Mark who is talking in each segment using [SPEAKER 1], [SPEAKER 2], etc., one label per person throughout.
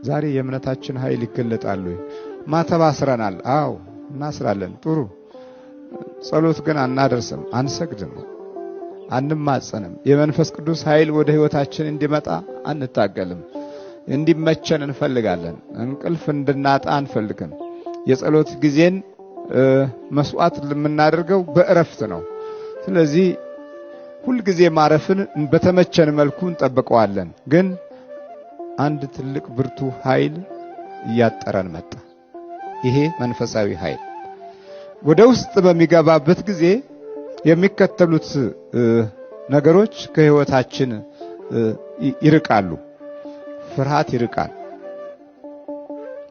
[SPEAKER 1] ዛሬ የእምነታችን ኃይል ይገለጣል። ማተባስረናል። አዎ እናስራለን። ጥሩ ጸሎት ግን አናደርስም፣ አንሰግድም፣ አንማጸንም። የመንፈስ ቅዱስ ኃይል ወደ ህይወታችን እንዲመጣ አንታገልም። እንዲመቸን እንፈልጋለን። እንቅልፍ እንድናጣ አንፈልግም። የጸሎት ጊዜን መስዋዕት የምናደርገው በእረፍት ነው። ስለዚህ ሁሉ ጊዜ ማረፍን በተመቸን መልኩ እንጠብቀዋለን። ግን አንድ ትልቅ ብርቱ ኃይል እያጠረን መጣ። ይሄ መንፈሳዊ ኃይል ወደ ውስጥ በሚገባበት ጊዜ የሚከተሉት ነገሮች ከህይወታችን ይርቃሉ። ፍርሃት ይርቃል።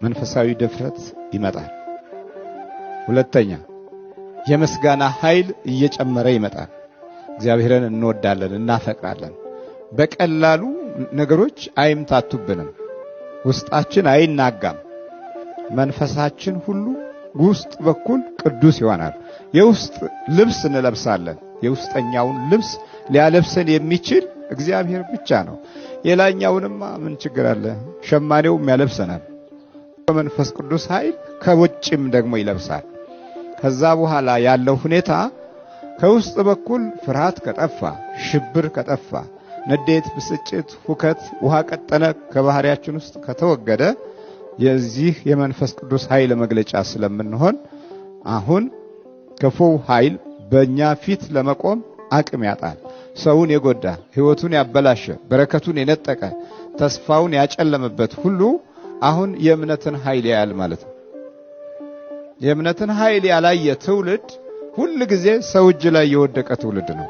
[SPEAKER 1] መንፈሳዊ ድፍረት ይመጣል። ሁለተኛ የምስጋና ኃይል እየጨመረ ይመጣል። እግዚአብሔርን እንወዳለን፣ እናፈቅራለን። በቀላሉ ነገሮች አይምታቱብንም። ውስጣችን አይናጋም። መንፈሳችን ሁሉ ውስጥ በኩል ቅዱስ ይሆናል። የውስጥ ልብስ እንለብሳለን። የውስጠኛውን ልብስ ሊያለብሰን የሚችል እግዚአብሔር ብቻ ነው። የላኛውንማ ምን ችግር አለ? ሸማኔውም ያለብሰናል። በመንፈስ ቅዱስ ኃይል ከውጭም ደግሞ ይለብሳል። ከዛ በኋላ ያለው ሁኔታ ከውስጥ በኩል ፍርሃት ከጠፋ፣ ሽብር ከጠፋ፣ ንዴት፣ ብስጭት፣ ሁከት፣ ውሃ ቀጠነ ከባህሪያችን ውስጥ ከተወገደ የዚህ የመንፈስ ቅዱስ ኃይል መግለጫ ስለምንሆን አሁን ክፉው ኃይል በእኛ ፊት ለመቆም አቅም ያጣል። ሰውን የጎዳ፣ ህይወቱን ያበላሸ፣ በረከቱን የነጠቀ፣ ተስፋውን ያጨለመበት ሁሉ አሁን የእምነትን ኃይል ያያል ማለት ነው። የእምነትን ኃይል ያላየ ትውልድ ሁሉ ጊዜ ሰው እጅ ላይ የወደቀ ትውልድ ነው።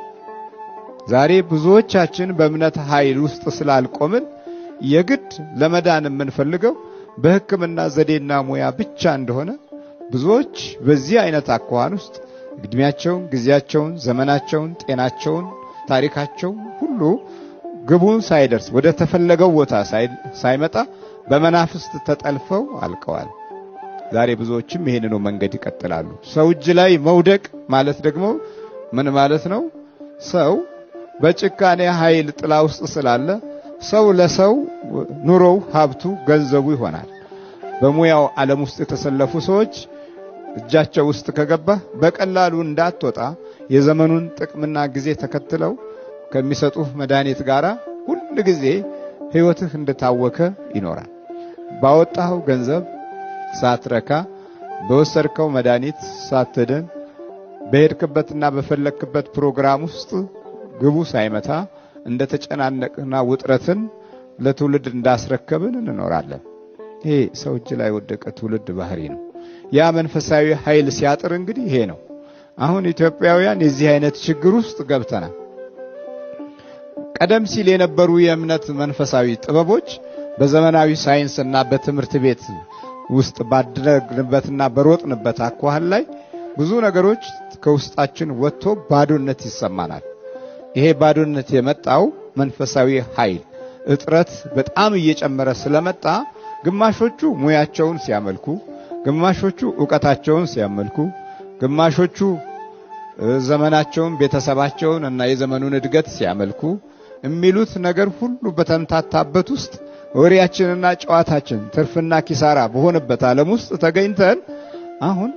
[SPEAKER 1] ዛሬ ብዙዎቻችን በእምነት ኃይል ውስጥ ስላልቆምን የግድ ለመዳን የምንፈልገው በሕክምና ዘዴና ሙያ ብቻ እንደሆነ ብዙዎች በዚህ አይነት አኳኋን ውስጥ እድሜያቸውን፣ ጊዜያቸውን፣ ዘመናቸውን፣ ጤናቸውን፣ ታሪካቸውን ሁሉ ግቡን ሳይደርስ ወደ ተፈለገው ቦታ ሳይመጣ በመናፍስት ተጠልፈው አልቀዋል። ዛሬ ብዙዎችም ይሄንኑ መንገድ ይቀጥላሉ። ሰው እጅ ላይ መውደቅ ማለት ደግሞ ምን ማለት ነው? ሰው በጭካኔ ኃይል ጥላ ውስጥ ስላለ ሰው ለሰው ኑሮው፣ ሀብቱ፣ ገንዘቡ ይሆናል። በሙያው ዓለም ውስጥ የተሰለፉ ሰዎች እጃቸው ውስጥ ከገባ በቀላሉ እንዳትወጣ የዘመኑን ጥቅምና ጊዜ ተከትለው ከሚሰጡህ መድኃኒት ጋር ሁሉ ጊዜ ህይወትህ እንደታወከ ይኖራል። ባወጣው ገንዘብ ሳትረካ፣ በወሰድከው መድኃኒት ሳትድን፣ በሄድክበትና በፈለክበት ፕሮግራም ውስጥ ግቡ ሳይመታ እንደተጨናነቅና ውጥረትን ለትውልድ እንዳስረከብን እንኖራለን። ይሄ ሰው እጅ ላይ ወደቀ ትውልድ ባህሪ ነው። ያ መንፈሳዊ ኃይል ሲያጥር እንግዲህ ይሄ ነው። አሁን ኢትዮጵያውያን የዚህ አይነት ችግር ውስጥ ገብተናል። ቀደም ሲል የነበሩ የእምነት መንፈሳዊ ጥበቦች በዘመናዊ ሳይንስና በትምህርት ቤት ውስጥ ባደረግንበትና በሮጥንበት አኳኋን ላይ ብዙ ነገሮች ከውስጣችን ወጥቶ ባዶነት ይሰማናል። ይሄ ባዶነት የመጣው መንፈሳዊ ኃይል እጥረት በጣም እየጨመረ ስለመጣ ግማሾቹ ሙያቸውን ሲያመልኩ፣ ግማሾቹ ዕውቀታቸውን ሲያመልኩ፣ ግማሾቹ ዘመናቸውን፣ ቤተሰባቸውን እና የዘመኑን እድገት ሲያመልኩ የሚሉት ነገር ሁሉ በተምታታበት ውስጥ ወሬያችንና ጨዋታችን ትርፍና ኪሳራ በሆነበት ዓለም ውስጥ ተገኝተን አሁን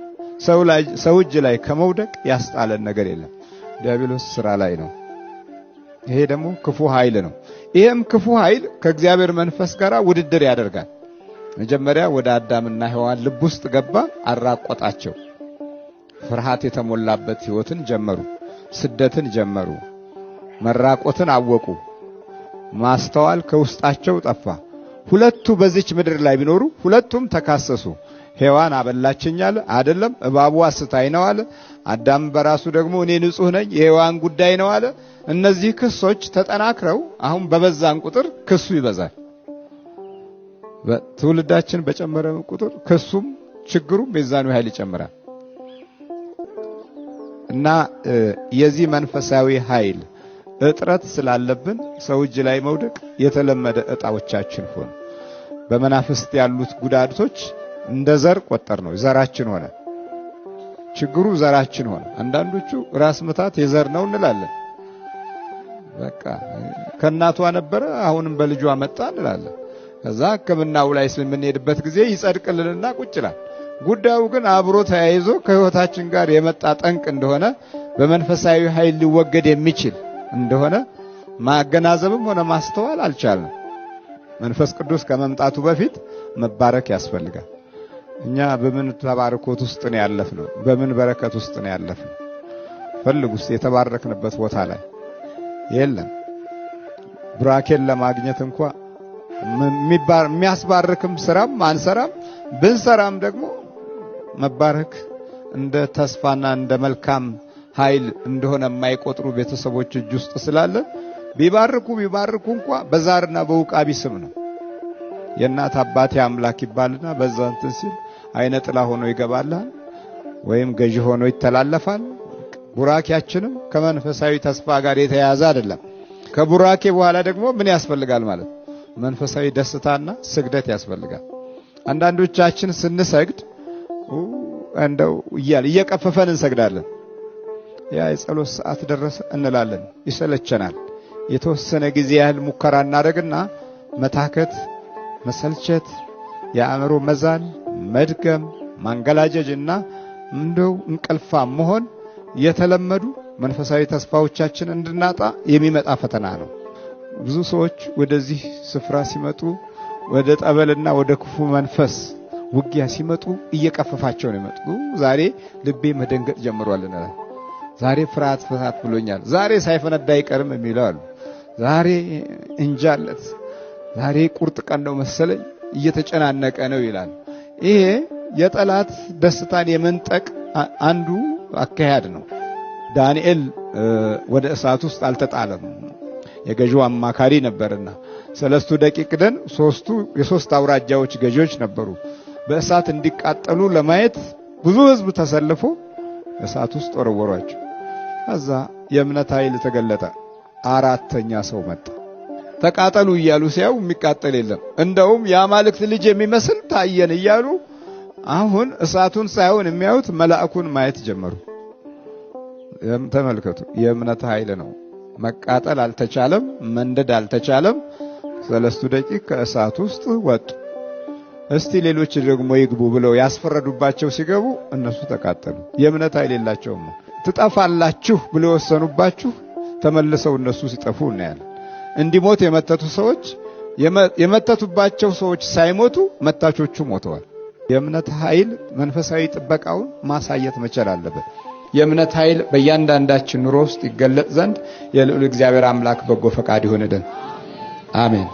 [SPEAKER 1] ሰው እጅ ላይ ከመውደቅ ያስጣለን ነገር የለም። ዲያብሎስ ስራ ላይ ነው። ይሄ ደግሞ ክፉ ኃይል ነው። ይሄም ክፉ ኃይል ከእግዚአብሔር መንፈስ ጋር ውድድር ያደርጋል። መጀመሪያ ወደ አዳምና ሔዋን ልብ ውስጥ ገባ፣ አራቆጣቸው። ፍርሃት የተሞላበት ህይወትን ጀመሩ፣ ስደትን ጀመሩ፣ መራቆትን አወቁ። ማስተዋል ከውስጣቸው ጠፋ። ሁለቱ በዚች ምድር ላይ ቢኖሩ ሁለቱም ተካሰሱ። ሔዋን አበላችኝ አለ፣ አይደለም እባቡ አስታይ ነው አለ። አዳም በራሱ ደግሞ እኔ ንጹህ ነኝ የሔዋን ጉዳይ ነው አለ። እነዚህ ክሶች ተጠናክረው አሁን በበዛን ቁጥር ክሱ ይበዛል። ትውልዳችን በጨመረ ቁጥር ክሱም ችግሩም የዛኑ ኃይል ይጨምራል። እና የዚህ መንፈሳዊ ኃይል እጥረት ስላለብን ሰው እጅ ላይ መውደቅ የተለመደ ዕጣዎቻችን ሆነ። በመናፍስት ያሉት ጉዳቶች እንደ ዘር ቆጠር ነው፣ ዘራችን ሆነ። ችግሩ ዘራችን ሆነ። አንዳንዶቹ ራስ ምታት የዘር ነው እንላለን። በቃ ከናቷ ነበረ አሁንም በልጇ መጣ እንላለን። ከዛ ሕክምናው ላይ ስለምንሄድበት ጊዜ ይጸድቅልንና ቁጭ ይላል። ጉዳዩ ግን አብሮ ተያይዞ ከህይወታችን ጋር የመጣ ጠንቅ እንደሆነ በመንፈሳዊ ኃይል ሊወገድ የሚችል እንደሆነ ማገናዘብም ሆነ ማስተዋል አልቻልንም። መንፈስ ቅዱስ ከመምጣቱ በፊት መባረክ ያስፈልጋል። እኛ በምን ተባረኮት ውስጥ ነው ያለፍነው? በምን በረከት ውስጥ ነው ያለፍነው? ፈልጉስ የተባረክንበት ቦታ ላይ የለም። ብራኬን ለማግኘት እንኳን የሚያስባርክም ስራም አንሰራም። ብንሰራም ደግሞ መባረክ እንደ ተስፋና እንደ መልካም ኃይል እንደሆነ የማይቆጥሩ ቤተሰቦች እጅ ውስጥ ስላለ ቢባርኩ እንኳን በዛርና በውቃቢ ስም ነው። የእናት አባቴ አምላክ ይባልና በዛ እንትን ሲል አይነ ጥላ ሆኖ ይገባላል ወይም ገዢ ሆኖ ይተላለፋል። ቡራኪያችንም ከመንፈሳዊ ተስፋ ጋር የተያያዘ አይደለም። ከቡራኬ በኋላ ደግሞ ምን ያስፈልጋል ማለት? መንፈሳዊ ደስታና ስግደት ያስፈልጋል። አንዳንዶቻችን ስንሰግድ እንደው እየቀፈፈን እንሰግዳለን። ያ የጸሎት ሰዓት ደረሰ እንላለን፣ ይሰለቸናል። የተወሰነ ጊዜ ያህል ሙከራ እናደርግና መታከት፣ መሰልቸት፣ የአእምሮ መዛል፣ መድገም፣ ማንገላጀጅና እንደው እንቅልፋ መሆን የተለመዱ መንፈሳዊ ተስፋዎቻችን እንድናጣ የሚመጣ ፈተና ነው። ብዙ ሰዎች ወደዚህ ስፍራ ሲመጡ ወደ ጠበልና ወደ ክፉ መንፈስ ውጊያ ሲመጡ እየቀፈፋቸው ነው የሚመጡ። ዛሬ ልቤ መደንገጥ ጀምሯልና ዛሬ ፍርሃት ብሎኛል፣ ዛሬ ሳይፈነዳ አይቀርም የሚለው አሉ። ዛሬ እንጃለት፣ ዛሬ ቁርጥ ቀን ነው መሰለኝ እየተጨናነቀ ነው ይላል። ይሄ የጠላት ደስታን የመንጠቅ አንዱ አካሄድ ነው። ዳንኤል ወደ እሳት ውስጥ አልተጣለም። የገዢው አማካሪ ነበርና ሰለስቱ ደቂቅደን የሶስት አውራጃዎች ገዢዎች ነበሩ። በእሳት እንዲቃጠሉ ለማየት ብዙ ህዝብ ተሰልፎ እሳት ውስጥ ወረወሯቸው። ከዛ የእምነት ኃይል ተገለጠ። አራተኛ ሰው መጣ። ተቃጠሉ እያሉ ሲያዩ የሚቃጠል የለም። እንደውም የአማልክት ልጅ የሚመስል ታየን እያሉ አሁን እሳቱን ሳይሆን የሚያዩት መልአኩን ማየት ጀመሩ። ተመልከቱ፣ የእምነት ኃይል ነው። መቃጠል አልተቻለም፣ መንደድ አልተቻለም። ሰለስቱ ደቂቅ ከእሳት ውስጥ ወጡ። እስቲ ሌሎች ደግሞ ይግቡ ብለው ያስፈረዱባቸው ሲገቡ እነሱ ተቃጠሉ። የእምነት ኃይል የላቸውም። ትጠፋላችሁ ብለው ወሰኑባችሁ፣ ተመልሰው እነሱ ሲጠፉ እናያለን። እንዲሞት የመተቱ ሰዎች የመተቱባቸው ሰዎች ሳይሞቱ መታቾቹ ሞተዋል። የእምነት ኃይል መንፈሳዊ ጥበቃውን ማሳየት መቻል አለበት። የእምነት ኃይል በእያንዳንዳችን ኑሮ ውስጥ ይገለጥ ዘንድ የልዑል እግዚአብሔር አምላክ በጎ ፈቃድ ይሁንልን። አሜን።